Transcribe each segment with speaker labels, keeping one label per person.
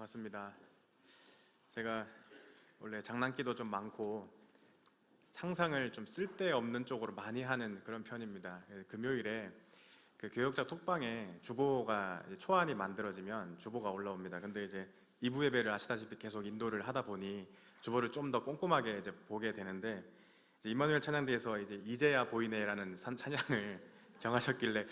Speaker 1: 반갑습니다. 제가 원래 장난기도 좀 많고 상상을 좀 쓸데없는 쪽으로 많이 하는 그런 편입니다. 그래서 금요일에 그 교역자 톡방에 주보가 이제 초안이 만들어지면 주보가 올라옵니다. 근데 이제 2부 예배를 아시다시피 계속 인도를 하다 보니 주보를 좀 더 꼼꼼하게 이제 보게 되는데, 이제 임마누엘 찬양대에서 이제 이제야 보이네라는 찬양을 정하셨길래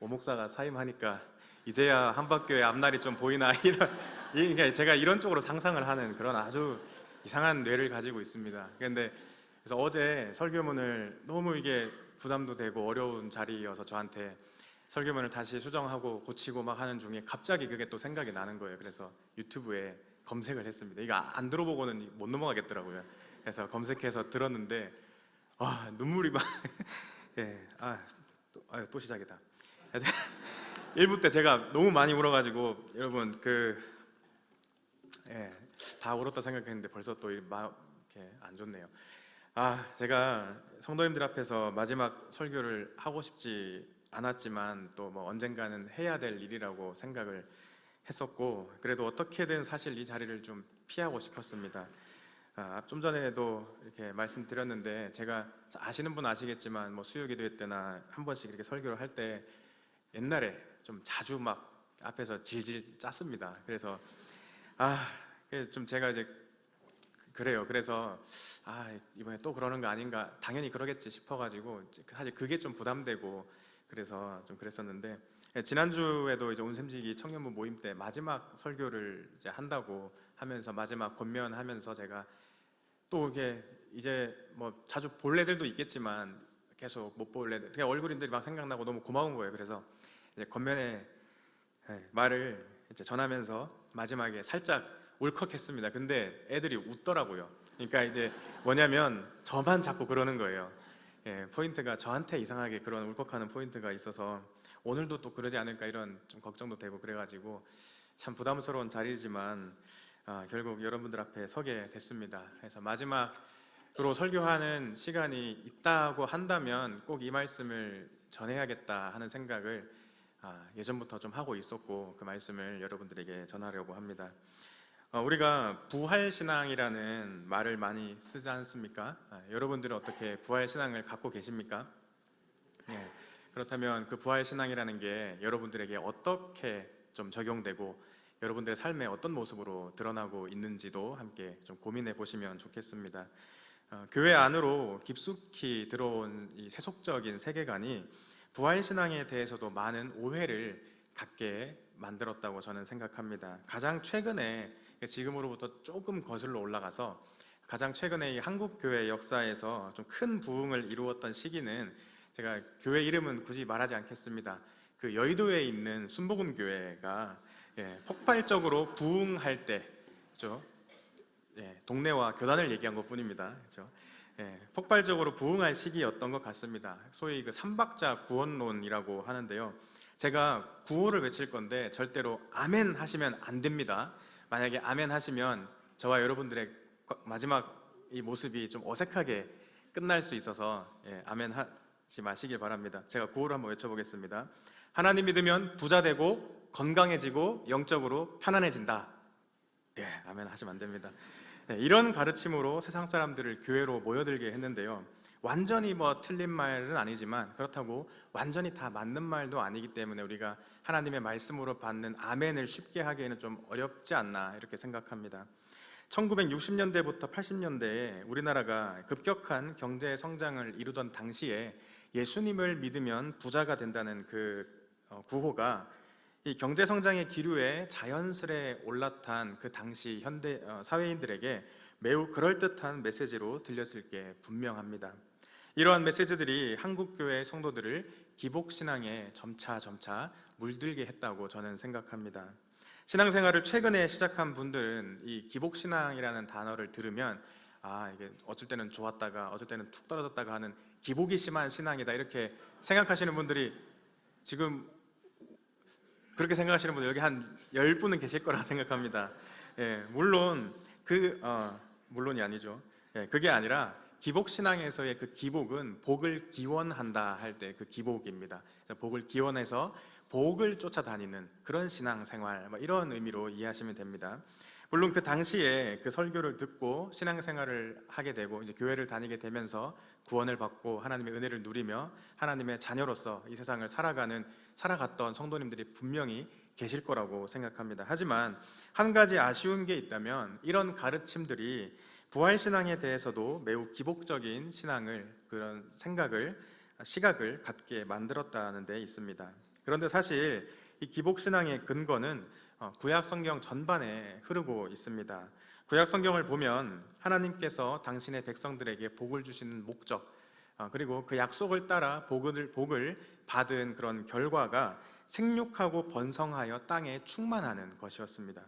Speaker 1: 오 목사가 사임하니까 이제야 한박교회 앞날이 좀 보이나 이런 제가 이런 쪽으로 상상을 하는 그런 아주 이상한 뇌를 가지고 있습니다. 그래서 어제 설교문을 너무 이게 부담도 되고 어려운 자리여서 저한테 설교문을 다시 수정하고 고치고 막 하는 중에 갑자기 그게 또 생각이 나는 거예요. 그래서 유튜브에 검색을 했습니다. 이거 안 들어보고는 못 넘어가겠더라고요. 그래서 검색해서 들었는데 눈물이 막 예, 또 시작이다. 1부 때 제가 너무 많이 울어가지고 여러분 다 울었다 생각했는데 벌써 또 이렇게 안 좋네요. 제가 성도님들 앞에서 마지막 설교를 하고 싶지 않았지만 또 뭐 언젠가는 해야 될 일이라고 생각을 했었고, 그래도 어떻게든 사실 이 자리를 좀 피하고 싶었습니다. 좀 전에도 이렇게 말씀드렸는데, 제가 아시는 분은 아시겠지만 뭐 수요기도회 때나 한 번씩 이렇게 설교를 할 때 옛날에 좀 자주 막 앞에서 질질 짰습니다. 그래서 좀 제가 이제 그래요. 그래서 이번에 또 그러는 거 아닌가, 당연히 그러겠지 싶어가지고 사실 그게 좀 부담되고 그래서 좀 그랬었는데, 지난주에도 이제 온샘지기 청년부 모임 때 마지막 설교를 이제 한다고 하면서 마지막 권면하면서 제가 또 이게 이제 뭐 자주 볼 애들도 있겠지만 계속 못 볼 애들, 그냥 얼굴인들이 막 생각나고 너무 고마운 거예요. 그래서 이제 권면의 말을 이제 전하면서 마지막에 살짝 울컥했습니다. 근데 애들이 웃더라고요. 그러니까 이제 뭐냐면 저만 자꾸 그러는 거예요. 포인트가 저한테 이상하게 그런 울컥하는 포인트가 있어서 오늘도 또 그러지 않을까 이런 좀 걱정도 되고, 그래가지고 참 부담스러운 자리지만 결국 여러분들 앞에 서게 됐습니다. 그래서 마지막으로 설교하는 시간이 있다고 한다면 꼭 이 말씀을 전해야겠다 하는 생각을 예전부터 좀 하고 있었고, 그 말씀을 여러분들에게 전하려고 합니다. 우리가 부활신앙이라는 말을 많이 쓰지 않습니까? 여러분들은 어떻게 부활신앙을 갖고 계십니까? 그렇다면 그 부활신앙이라는 게 여러분들에게 어떻게 좀 적용되고 여러분들의 삶에 어떤 모습으로 드러나고 있는지도 함께 좀 고민해 보시면 좋겠습니다. 교회 안으로 깊숙이 들어온 이 세속적인 세계관이 부활신앙에 대해서도 많은 오해를 갖게 만들었다고 저는 생각합니다. 가장 최근에, 지금으로부터 조금 거슬러 올라가서 가장 최근에 이 한국 교회 역사에서 좀 큰 부흥을 이루었던 시기는, 제가 교회 이름은 굳이 말하지 않겠습니다. 그 여의도에 있는 순복음 교회가 폭발적으로 부흥할 때, 그렇죠? 동네와 교단을 얘기한 것뿐입니다. 그렇죠? 폭발적으로 부흥할 시기였던 것 같습니다. 소위 그 삼박자 구원론이라고 하는데요. 제가 구호를 외칠 건데 절대로 아멘 하시면 안 됩니다. 만약에 아멘 하시면 저와 여러분들의 마지막 이 모습이 좀 어색하게 끝날 수 있어서 아멘 하지 마시길 바랍니다. 제가 구호를 한번 외쳐보겠습니다. 하나님 믿으면 부자 되고 건강해지고 영적으로 편안해진다. 아멘 하시면 안 됩니다. 이런 가르침으로 세상 사람들을 교회로 모여들게 했는데요. 완전히 뭐 틀린 말은 아니지만 그렇다고 완전히 다 맞는 말도 아니기 때문에 우리가 하나님의 말씀으로 받는 아멘을 쉽게 하기에는 좀 어렵지 않나 이렇게 생각합니다. 1960년대부터 80년대에 우리나라가 급격한 경제 성장을 이루던 당시에 예수님을 믿으면 부자가 된다는 그 구호가 이 경제 성장의 기류에 자연스레 올라탄 그 당시 현대 사회인들에게 매우 그럴듯한 메시지로 들렸을 게 분명합니다. 이러한 메시지들이 한국교회 성도들을 기복신앙에 점차 물들게 했다고 저는 생각합니다. 신앙생활을 최근에 시작한 분들은 이 기복신앙이라는 단어를 들으면 이게 어쩔 때는 좋았다가 어쩔 때는 툭 떨어졌다가 하는 기복이 심한 신앙이다 이렇게 생각하시는 분들이, 지금 그렇게 생각하시는 분들 여기 한 10분은 계실 거라 생각합니다. 물론 물론이 아니죠. 그게 아니라 기복신앙에서의 그 기복은 복을 기원한다 할 때 그 기복입니다. 복을 기원해서 복을 쫓아다니는 그런 신앙생활, 이런 의미로 이해하시면 됩니다. 물론 그 당시에 그 설교를 듣고 신앙생활을 하게 되고 이제 교회를 다니게 되면서 구원을 받고 하나님의 은혜를 누리며 하나님의 자녀로서 이 세상을 살아갔던 성도님들이 분명히 계실 거라고 생각합니다. 하지만 한 가지 아쉬운 게 있다면 이런 가르침들이 부활신앙에 대해서도 매우 기복적인 그런 시각을 갖게 만들었다는 데 있습니다. 그런데 사실 이 기복신앙의 근거는 구약 성경 전반에 흐르고 있습니다. 구약 성경을 보면 하나님께서 당신의 백성들에게 복을 주시는 목적, 그리고 그 약속을 따라 복을 받은 그런 결과가 생육하고 번성하여 땅에 충만하는 것이었습니다.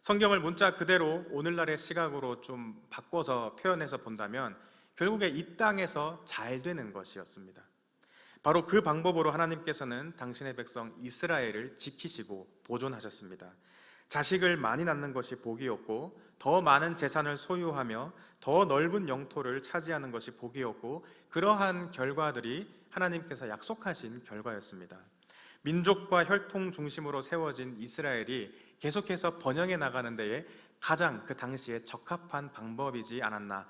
Speaker 1: 성경을 문자 그대로 오늘날의 시각으로 좀 바꿔서 표현해서 본다면 결국에 이 땅에서 잘 되는 것이었습니다. 바로 그 방법으로 하나님께서는 당신의 백성 이스라엘을 지키시고 보존하셨습니다. 자식을 많이 낳는 것이 복이었고, 더 많은 재산을 소유하며 더 넓은 영토를 차지하는 것이 복이었고, 그러한 결과들이 하나님께서 약속하신 결과였습니다. 민족과 혈통 중심으로 세워진 이스라엘이 계속해서 번영해 나가는 데에 가장 그 당시에 적합한 방법이지 않았나.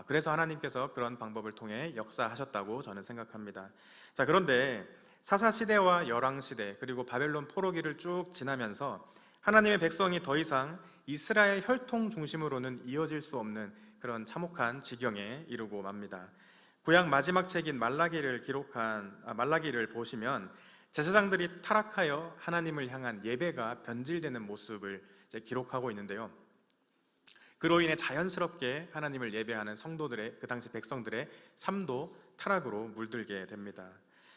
Speaker 1: 그래서 하나님께서 그런 방법을 통해 역사하셨다고 저는 생각합니다. 자, 그런데 사사시대와 열왕시대 그리고 바벨론 포로기를 쭉 지나면서 하나님의 백성이 더 이상 이스라엘 혈통 중심으로는 이어질 수 없는 그런 참혹한 지경에 이르고 맙니다. 구약 마지막 책인 말라기를 보시면 제사장들이 타락하여 하나님을 향한 예배가 변질되는 모습을 기록하고 있는데요. 그로 인해 자연스럽게 하나님을 예배하는 성도들의, 그 당시 백성들의 삶도 타락으로 물들게 됩니다.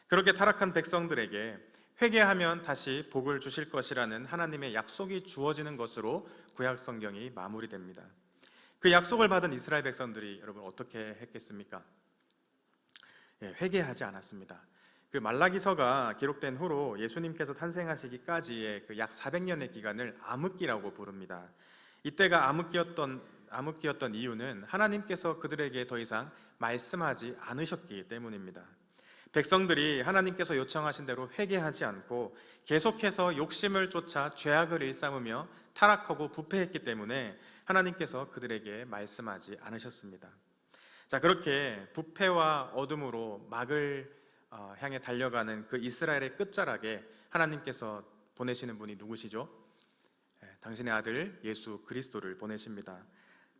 Speaker 1: 그렇게 타락한 백성들에게 회개하면 다시 복을 주실 것이라는 하나님의 약속이 주어지는 것으로 구약 성경이 마무리됩니다. 그 약속을 받은 이스라엘 백성들이 여러분 어떻게 했겠습니까? 회개하지 않았습니다. 그 말라기서가 기록된 후로 예수님께서 탄생하시기까지의 그 약 400년의 기간을 암흑기라고 부릅니다. 이때가 암흑기였던 이유는 하나님께서 그들에게 더 이상 말씀하지 않으셨기 때문입니다. 백성들이 하나님께서 요청하신 대로 회개하지 않고 계속해서 욕심을 쫓아 죄악을 일삼으며 타락하고 부패했기 때문에 하나님께서 그들에게 말씀하지 않으셨습니다. 자, 그렇게 부패와 어둠으로 막을 향해 달려가는 그 이스라엘의 끝자락에 하나님께서 보내시는 분이 누구시죠? 당신의 아들 예수 그리스도를 보내십니다.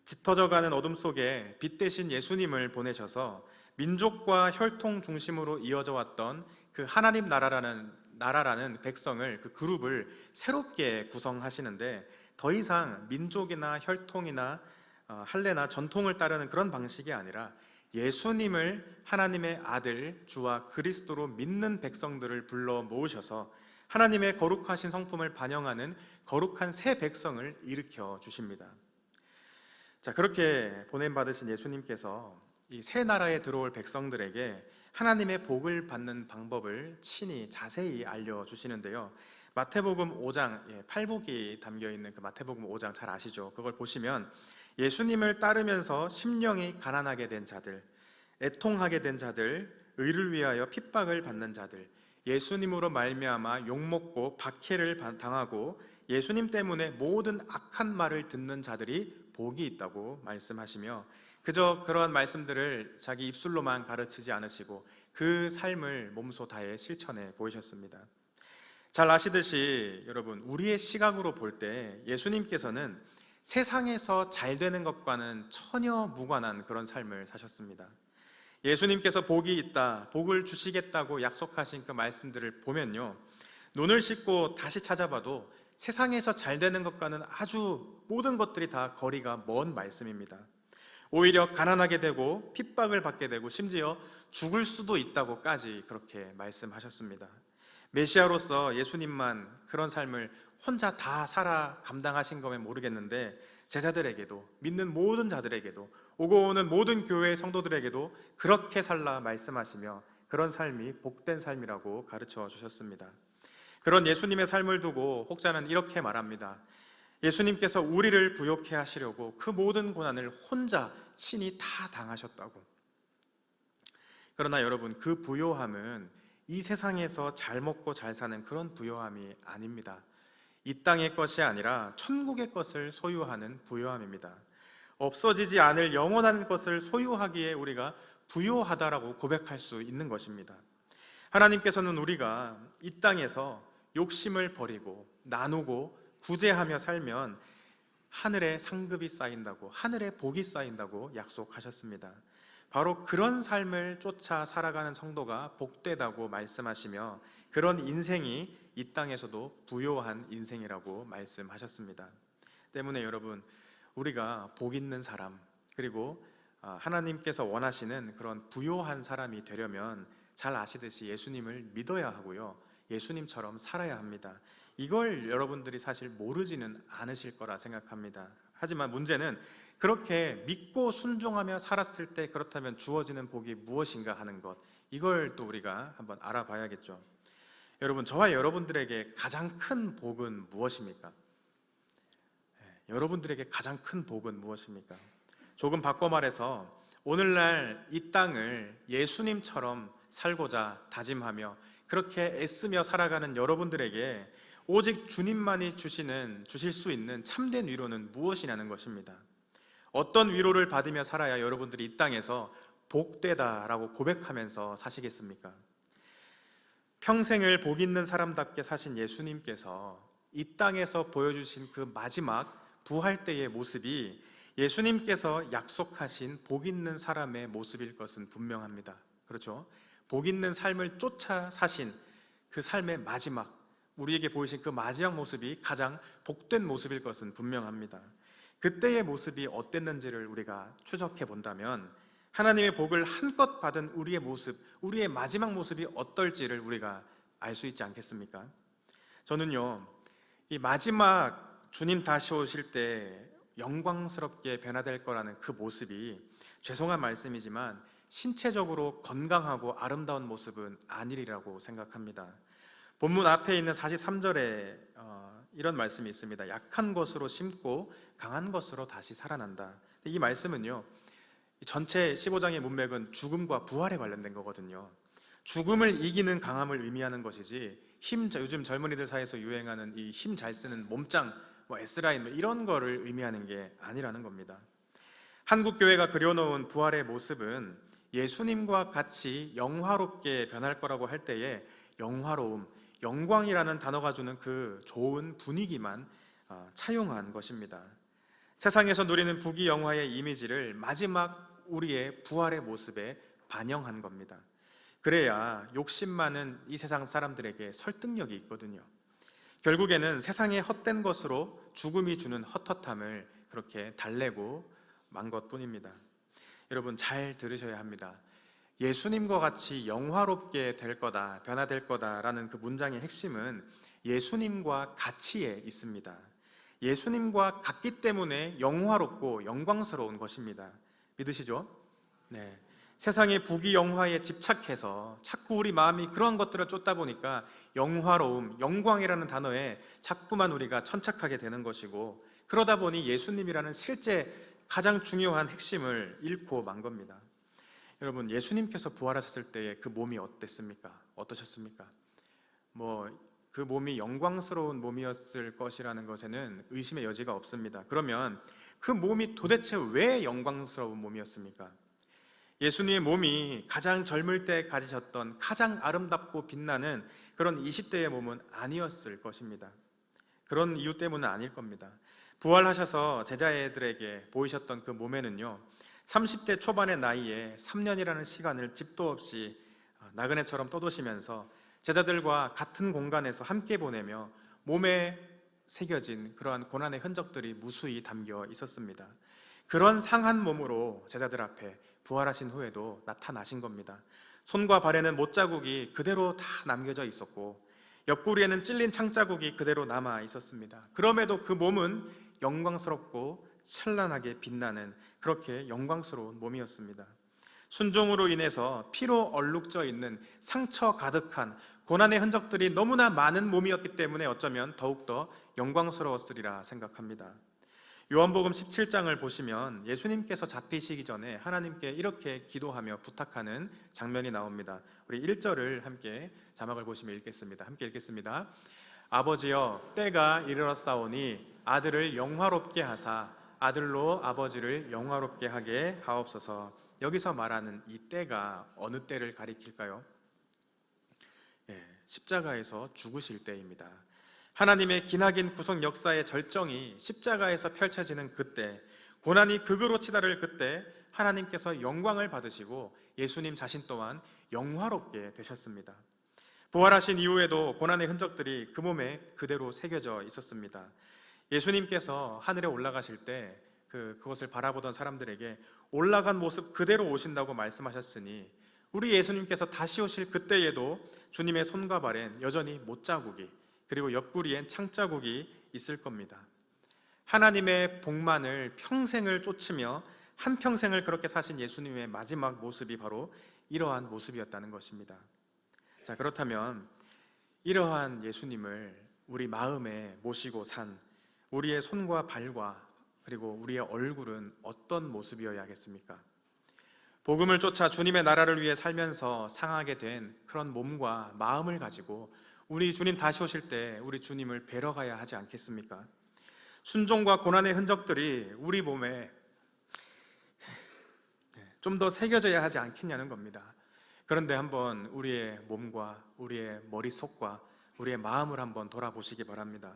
Speaker 1: 짙어져가는 어둠 속에 빛 대신 예수님을 보내셔서 민족과 혈통 중심으로 이어져 왔던 그 하나님 나라라는 백성을, 그 그룹을 새롭게 구성하시는데 더 이상 민족이나 혈통이나 할례나 전통을 따르는 그런 방식이 아니라 예수님을 하나님의 아들 주와 그리스도로 믿는 백성들을 불러 모으셔서 하나님의 거룩하신 성품을 반영하는 거룩한 새 백성을 일으켜 주십니다. 자, 그렇게 보냄받으신 예수님께서 이 새 나라에 들어올 백성들에게 하나님의 복을 받는 방법을 친히 자세히 알려주시는데요. 마태복음 5장, 팔복이 담겨있는 그 마태복음 5장 잘 아시죠? 그걸 보시면 예수님을 따르면서 심령이 가난하게 된 자들, 애통하게 된 자들, 의를 위하여 핍박을 받는 자들, 예수님으로 말미암아 욕먹고 박해를 당하고 예수님 때문에 모든 악한 말을 듣는 자들이 복이 있다고 말씀하시며, 그저 그러한 말씀들을 자기 입술로만 가르치지 않으시고 그 삶을 몸소 다해 실천해 보이셨습니다. 잘 아시듯이 여러분, 우리의 시각으로 볼 때 예수님께서는 세상에서 잘 되는 것과는 전혀 무관한 그런 삶을 사셨습니다. 예수님께서 복이 있다, 복을 주시겠다고 약속하신 그 말씀들을 보면요, 눈을 씻고 다시 찾아봐도 세상에서 잘 되는 것과는 아주 모든 것들이 다 거리가 먼 말씀입니다. 오히려 가난하게 되고 핍박을 받게 되고 심지어 죽을 수도 있다고까지 그렇게 말씀하셨습니다. 메시아로서 예수님만 그런 삶을 혼자 다 살아 감당하신 거면 모르겠는데, 제자들에게도, 믿는 모든 자들에게도, 오고 오는 모든 교회의 성도들에게도 그렇게 살라 말씀하시며 그런 삶이 복된 삶이라고 가르쳐 주셨습니다. 그런 예수님의 삶을 두고 혹자는 이렇게 말합니다. 예수님께서 우리를 부욕해 하시려고 그 모든 고난을 혼자 친히 다 당하셨다고. 그러나 여러분, 그 부요함은 이 세상에서 잘 먹고 잘 사는 그런 부요함이 아닙니다. 이 땅의 것이 아니라 천국의 것을 소유하는 부요함입니다. 없어지지 않을 영원한 것을 소유하기에 우리가 부요하다라고 고백할 수 있는 것입니다. 하나님께서는 우리가 이 땅에서 욕심을 버리고 나누고 구제하며 살면 하늘에 상급이 쌓인다고, 하늘에 복이 쌓인다고 약속하셨습니다. 바로 그런 삶을 쫓아 살아가는 성도가 복되다고 말씀하시며 그런 인생이 이 땅에서도 부요한 인생이라고 말씀하셨습니다. 때문에 여러분, 우리가 복 있는 사람, 그리고 하나님께서 원하시는 그런 부요한 사람이 되려면 잘 아시듯이 예수님을 믿어야 하고요, 예수님처럼 살아야 합니다. 이걸 여러분들이 사실 모르지는 않으실 거라 생각합니다. 하지만 문제는 그렇게 믿고 순종하며 살았을 때 그렇다면 주어지는 복이 무엇인가 하는 것, 이걸 또 우리가 한번 알아봐야겠죠. 여러분, 저와 여러분들에게 가장 큰 복은 무엇입니까? 여러분들에게 가장 큰 복은 무엇입니까? 조금 바꿔 말해서 오늘날 이 땅을 예수님처럼 살고자 다짐하며 그렇게 애쓰며 살아가는 여러분들에게 오직 주님만이 주실 수 있는 참된 위로는 무엇이냐는 것입니다. 어떤 위로를 받으며 살아야 여러분들이 이 땅에서 복되다라고 고백하면서 사시겠습니까? 평생을 복 있는 사람답게 사신 예수님께서 이 땅에서 보여주신 그 마지막 부활 때의 모습이 예수님께서 약속하신 복 있는 사람의 모습일 것은 분명합니다. 그렇죠? 복 있는 삶을 쫓아 사신 그 삶의 마지막, 우리에게 보이신 그 마지막 모습이 가장 복된 모습일 것은 분명합니다. 그때의 모습이 어땠는지를 우리가 추적해 본다면 하나님의 복을 한껏 받은 우리의 모습, 우리의 마지막 모습이 어떨지를 우리가 알 수 있지 않겠습니까? 저는요, 이 마지막 주님 다시 오실 때 영광스럽게 변화될 거라는 그 모습이, 죄송한 말씀이지만 신체적으로 건강하고 아름다운 모습은 아니리라고 생각합니다. 본문 앞에 있는 43절에 이런 말씀이 있습니다. 약한 것으로 심고 강한 것으로 다시 살아난다. 이 말씀은요, 전체 15장의 문맥은 죽음과 부활에 관련된 거거든요. 죽음을 이기는 강함을 의미하는 것이지, 요즘 젊은이들 사이에서 유행하는 이 힘 잘 쓰는 몸짱, S라인 이런 거를 의미하는 게 아니라는 겁니다. 한국 교회가 그려놓은 부활의 모습은 예수님과 같이 영화롭게 변할 거라고 할 때에 영화로움, 영광이라는 단어가 주는 그 좋은 분위기만 차용한 것입니다. 세상에서 누리는 부귀영화의 이미지를 마지막 우리의 부활의 모습에 반영한 겁니다. 그래야 욕심 많은 이 세상 사람들에게 설득력이 있거든요. 결국에는 세상의 헛된 것으로 죽음이 주는 헛헛함을 그렇게 달래고 만 것뿐입니다. 여러분, 잘 들으셔야 합니다. 예수님과 같이 영화롭게 될 거다, 변화될 거다라는 그 문장의 핵심은 예수님과 같이에 있습니다. 예수님과 같기 때문에 영화롭고 영광스러운 것입니다. 믿으시죠? 네. 세상의 부귀영화에 집착해서 자꾸 우리 마음이 그런 것들을 쫓다 보니까 영화로움, 영광이라는 단어에 자꾸만 우리가 천착하게 되는 것이고, 그러다 보니 예수님이라는 실제 가장 중요한 핵심을 잃고 만 겁니다. 여러분, 예수님께서 부활하셨을 때의 그 몸이 어땠습니까? 어떠셨습니까? 그 몸이 영광스러운 몸이었을 것이라는 것에는 의심의 여지가 없습니다. 그러면 그 몸이 도대체 왜 영광스러운 몸이었습니까? 예수님의 몸이 가장 젊을 때 가지셨던 가장 아름답고 빛나는 그런 20대의 몸은 아니었을 것입니다. 그런 이유 때문은 아닐 겁니다. 부활하셔서 제자들에게 보이셨던 그 몸에는요, 30대 초반의 나이에 3년이라는 시간을 집도 없이 나그네처럼 떠도시면서 제자들과 같은 공간에서 함께 보내며 몸에 새겨진 그러한 고난의 흔적들이 무수히 담겨 있었습니다. 그런 상한 몸으로 제자들 앞에 부활하신 후에도 나타나신 겁니다. 손과 발에는 못자국이 그대로 다 남겨져 있었고 옆구리에는 찔린 창자국이 그대로 남아 있었습니다. 그럼에도 그 몸은 영광스럽고 찬란하게 빛나는 그렇게 영광스러운 몸이었습니다. 순종으로 인해서 피로 얼룩져 있는 상처 가득한 고난의 흔적들이 너무나 많은 몸이었기 때문에 어쩌면 더욱더 영광스러웠으리라 생각합니다. 요한복음 17장을 보시면 예수님께서 잡히시기 전에 하나님께 이렇게 기도하며 부탁하는 장면이 나옵니다. 우리 1절을 함께 자막을 보시면 읽겠습니다. 함께 읽겠습니다. 아버지여, 때가 이르렀사오니 아들을 영화롭게 하사 아들로 아버지를 영화롭게 하게 하옵소서. 여기서 말하는 이 때가 어느 때를 가리킬까요? 십자가에서 죽으실 때입니다. 하나님의 기나긴 구속 역사의 절정이 십자가에서 펼쳐지는 그때, 고난이 극으로 치달을 그때 하나님께서 영광을 받으시고 예수님 자신 또한 영화롭게 되셨습니다. 부활하신 이후에도 고난의 흔적들이 그 몸에 그대로 새겨져 있었습니다. 예수님께서 하늘에 올라가실 때 그것을 바라보던 사람들에게 올라간 모습 그대로 오신다고 말씀하셨으니, 우리 예수님께서 다시 오실 그때에도 주님의 손과 발엔 여전히 못자국이, 그리고 옆구리엔 창자국이 있을 겁니다. 하나님의 복만을 평생을 쫓으며 한평생을 그렇게 사신 예수님의 마지막 모습이 바로 이러한 모습이었다는 것입니다. 자, 그렇다면 이러한 예수님을 우리 마음에 모시고 산 우리의 손과 발과 그리고 우리의 얼굴은 어떤 모습이어야겠습니까? 복음을 쫓아 주님의 나라를 위해 살면서 상하게 된 그런 몸과 마음을 가지고 우리 주님 다시 오실 때 우리 주님을 뵈러 가야 하지 않겠습니까? 순종과 고난의 흔적들이 우리 몸에 좀 더 새겨져야 하지 않겠냐는 겁니다. 그런데 한번 우리의 몸과 우리의 머릿속과 우리의 마음을 한번 돌아보시기 바랍니다.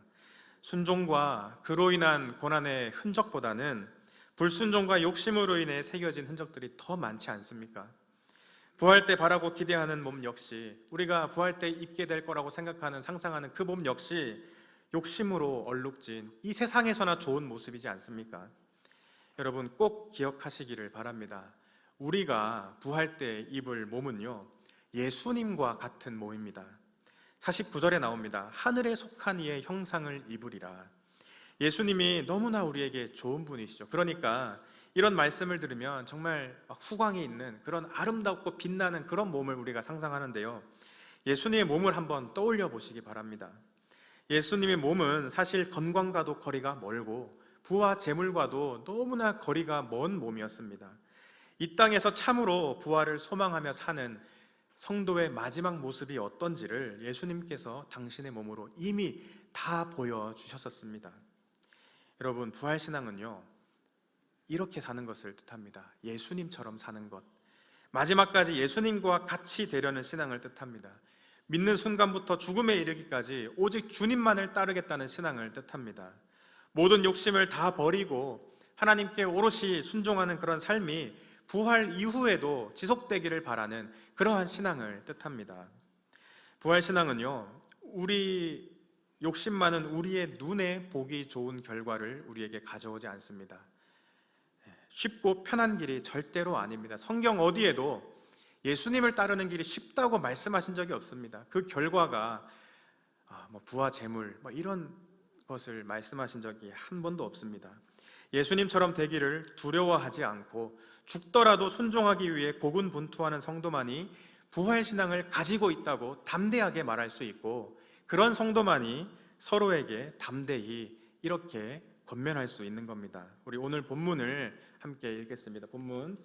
Speaker 1: 순종과 그로 인한 고난의 흔적보다는 불순종과 욕심으로 인해 새겨진 흔적들이 더 많지 않습니까? 부활 때 바라고 기대하는 몸 역시, 우리가 부활 때 입게 될 거라고 생각하는, 상상하는 그 몸 역시 욕심으로 얼룩진 이 세상에서나 좋은 모습이지 않습니까? 여러분 꼭 기억하시기를 바랍니다. 우리가 부활 때 입을 몸은요, 예수님과 같은 몸입니다. 49절에 나옵니다. 하늘에 속한 이의 형상을 입으리라. 예수님이 너무나 우리에게 좋은 분이시죠. 그러니까 이런 말씀을 들으면 정말 후광이 있는 그런 아름답고 빛나는 그런 몸을 우리가 상상하는데요, 예수님의 몸을 한번 떠올려 보시기 바랍니다. 예수님의 몸은 사실 건강과도 거리가 멀고 부와 재물과도 너무나 거리가 먼 몸이었습니다. 이 땅에서 참으로 부활을 소망하며 사는 성도의 마지막 모습이 어떤지를 예수님께서 당신의 몸으로 이미 다 보여주셨었습니다. 여러분, 부활신앙은요, 이렇게 사는 것을 뜻합니다. 예수님처럼 사는 것, 마지막까지 예수님과 같이 되려는 신앙을 뜻합니다. 믿는 순간부터 죽음에 이르기까지 오직 주님만을 따르겠다는 신앙을 뜻합니다. 모든 욕심을 다 버리고 하나님께 오롯이 순종하는 그런 삶이 부활 이후에도 지속되기를 바라는 그러한 신앙을 뜻합니다. 부활신앙은요, 우리 욕심 많은 우리의 눈에 보기 좋은 결과를 우리에게 가져오지 않습니다. 쉽고 편한 길이 절대로 아닙니다. 성경 어디에도 예수님을 따르는 길이 쉽다고 말씀하신 적이 없습니다. 그 결과가 부와 재물 이런 것을 말씀하신 적이 한 번도 없습니다. 예수님처럼 되기를 두려워하지 않고 죽더라도 순종하기 위해 고군분투하는 성도만이 부활신앙을 가지고 있다고 담대하게 말할 수 있고, 그런 성도만이 서로에게 담대히 이렇게 권면할 수 있는 겁니다. 우리 오늘 본문을 함께 읽겠습니다. 본문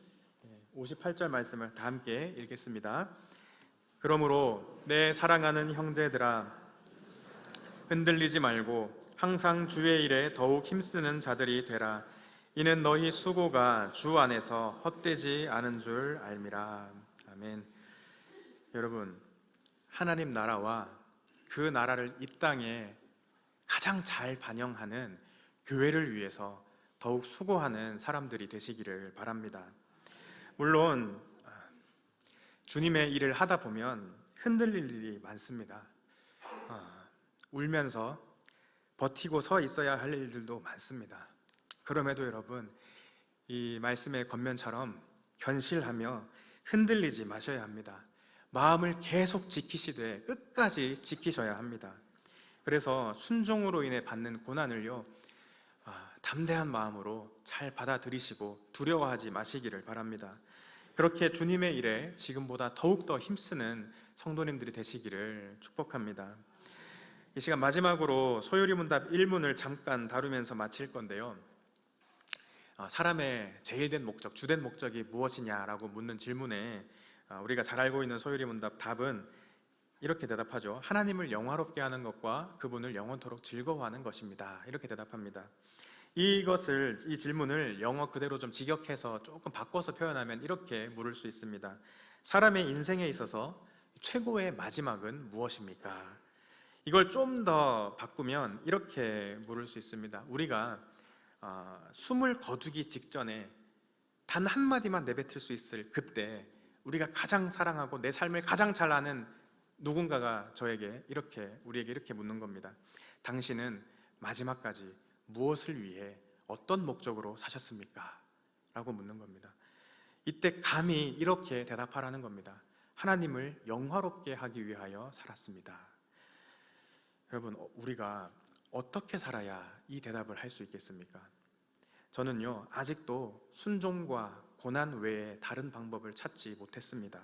Speaker 1: 58절 말씀을 다 함께 읽겠습니다. 그러므로 내 사랑하는 형제들아, 흔들리지 말고 항상 주의 일에 더욱 힘쓰는 자들이 되라. 이는 너희 수고가 주 안에서 헛되지 않은 줄 알미라. 아멘. 여러분, 하나님 나라와 그 나라를 이 땅에 가장 잘 반영하는 교회를 위해서 더욱 수고하는 사람들이 되시기를 바랍니다. 물론 주님의 일을 하다 보면 흔들릴 일이 많습니다. 울면서 버티고 서 있어야 할 일들도 많습니다. 그럼에도 여러분, 이 말씀의 권면처럼 견실하며 흔들리지 마셔야 합니다. 마음을 계속 지키시되 끝까지 지키셔야 합니다. 그래서 순종으로 인해 받는 고난을요, 담대한 마음으로 잘 받아들이시고 두려워하지 마시기를 바랍니다. 그렇게 주님의 일에 지금보다 더욱더 힘쓰는 성도님들이 되시기를 축복합니다. 이 시간 마지막으로 소요리 문답 1문을 잠깐 다루면서 마칠 건데요, 사람의 제일 된 목적, 주된 목적이 무엇이냐라고 묻는 질문에 우리가 잘 알고 있는 소율이 문답 답은 이렇게 대답하죠. 하나님을 영화롭게 하는 것과 그분을 영원토록 즐거워하는 것입니다. 이렇게 대답합니다. 이 질문을 영어 그대로 좀 직역해서 조금 바꿔서 표현하면 이렇게 물을 수 있습니다. 사람의 인생에 있어서 최고의 마지막은 무엇입니까? 이걸 좀 더 바꾸면 이렇게 물을 수 있습니다. 우리가 숨을 거두기 직전에 단 한마디만 내뱉을 수 있을 그때 우리가 가장 사랑하고 내 삶을 가장 잘 아는 누군가가 우리에게 이렇게 묻는 겁니다. 당신은 마지막까지 무엇을 위해 어떤 목적으로 사셨습니까? 라고 묻는 겁니다. 이때 감히 이렇게 대답하라는 겁니다. 하나님을 영화롭게 하기 위하여 살았습니다. 여러분, 우리가 어떻게 살아야 이 대답을 할 수 있겠습니까? 저는요, 아직도 순종과 고난 외에 다른 방법을 찾지 못했습니다.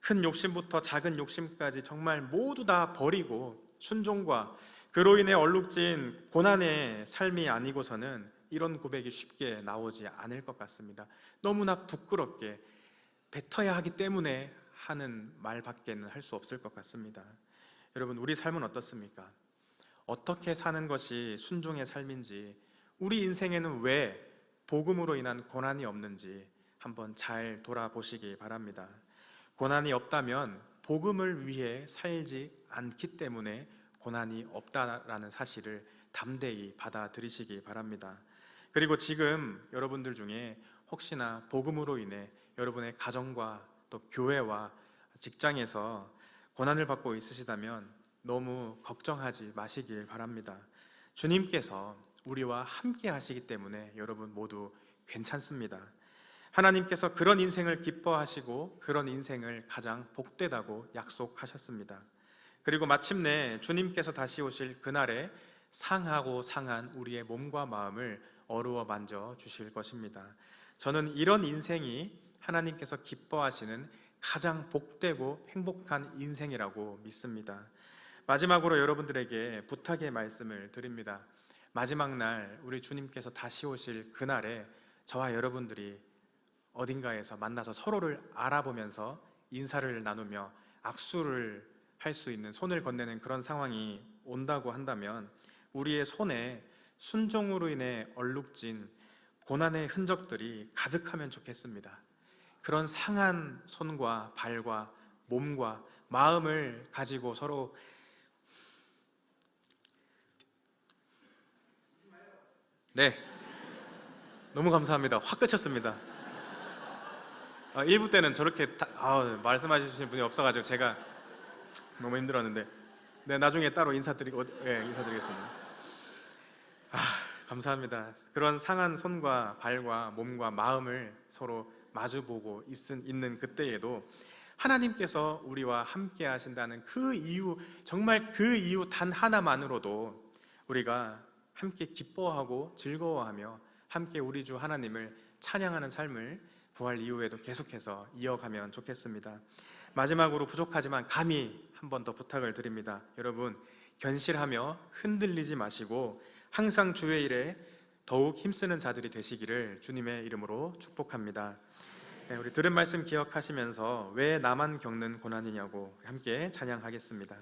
Speaker 1: 큰 욕심부터 작은 욕심까지 정말 모두 다 버리고 순종과 그로 인해 얼룩진 고난의 삶이 아니고서는 이런 고백이 쉽게 나오지 않을 것 같습니다. 너무나 부끄럽게 뱉어야 하기 때문에 하는 말밖에는 할 수 없을 것 같습니다. 여러분, 우리 삶은 어떻습니까? 어떻게 사는 것이 순종의 삶인지, 우리 인생에는 왜 복음으로 인한 고난이 없는지 한번 잘 돌아보시기 바랍니다. 고난이 없다면 복음을 위해 살지 않기 때문에 고난이 없다라는 사실을 담대히 받아들이시기 바랍니다. 그리고 지금 여러분들 중에 혹시나 복음으로 인해 여러분의 가정과 또 교회와 직장에서 고난을 받고 있으시다면 너무 걱정하지 마시길 바랍니다. 주님께서 우리와 함께 하시기 때문에 여러분 모두 괜찮습니다. 하나님께서 그런 인생을 기뻐하시고 그런 인생을 가장 복되다고 약속하셨습니다. 그리고 마침내 주님께서 다시 오실 그날에 상하고 상한 우리의 몸과 마음을 어루어 만져 주실 것입니다. 저는 이런 인생이 하나님께서 기뻐하시는 가장 복되고 행복한 인생이라고 믿습니다. 마지막으로 여러분들에게 부탁의 말씀을 드립니다. 마지막 날 우리 주님께서 다시 오실 그날에 저와 여러분들이 어딘가에서 만나서 서로를 알아보면서 인사를 나누며 악수를 할 수 있는, 손을 건네는 그런 상황이 온다고 한다면 우리의 손에 순종으로 인해 얼룩진 고난의 흔적들이 가득하면 좋겠습니다. 그런 상한 손과 발과 몸과 마음을 가지고 서로 너무 감사합니다. 확 끝쳤습니다. 1부 때는 저렇게 말씀해 주신 분이 없어가지고 제가 너무 힘들었는데 나중에 따로 인사드리겠습니다. 감사합니다. 그런 상한 손과 발과 몸과 마음을 서로 마주보고 있는 그때에도 하나님께서 우리와 함께 하신다는 그 이유, 정말 그 이유 단 하나만으로도 우리가 함께 기뻐하고 즐거워하며 함께 우리 주 하나님을 찬양하는 삶을 부활 이후에도 계속해서 이어가면 좋겠습니다. 마지막으로 부족하지만 감히 한 번 더 부탁을 드립니다. 여러분, 견실하며 흔들리지 마시고 항상 주의 일에 더욱 힘쓰는 자들이 되시기를 주님의 이름으로 축복합니다. 우리 들은 말씀 기억하시면서 왜 나만 겪는 고난이냐고 함께 찬양하겠습니다.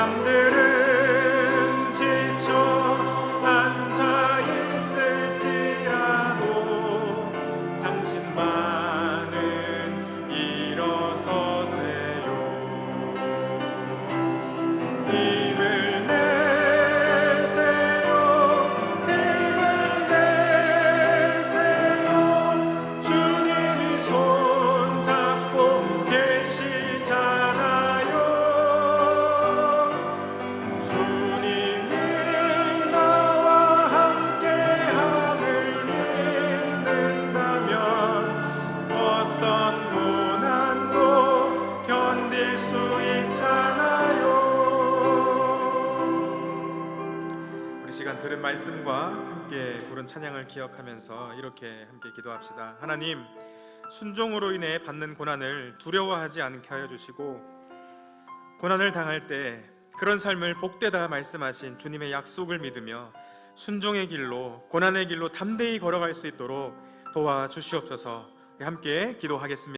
Speaker 1: 남들은 지쳐 앉아 있을지라도 당신만은 일어서세요. 힘을 내세요. 힘을 내세요. 주님이 손잡고 계시잖아요. 주님이 나와 함께함을 믿는다면 어떤 고난도 견딜 수 있잖아요. 우리 시간 들은 말씀과 함께 부른 찬양을 기억하면서 이렇게 함께 기도합시다. 하나님, 순종으로 인해 받는 고난을 두려워하지 않게 하여 주시고, 고난을 당할 때 그런 삶을 복되다 말씀하신 주님의 약속을 믿으며 순종의 길로, 고난의 길로 담대히 걸어갈 수 있도록 도와주시옵소서. 함께 기도하겠습니다.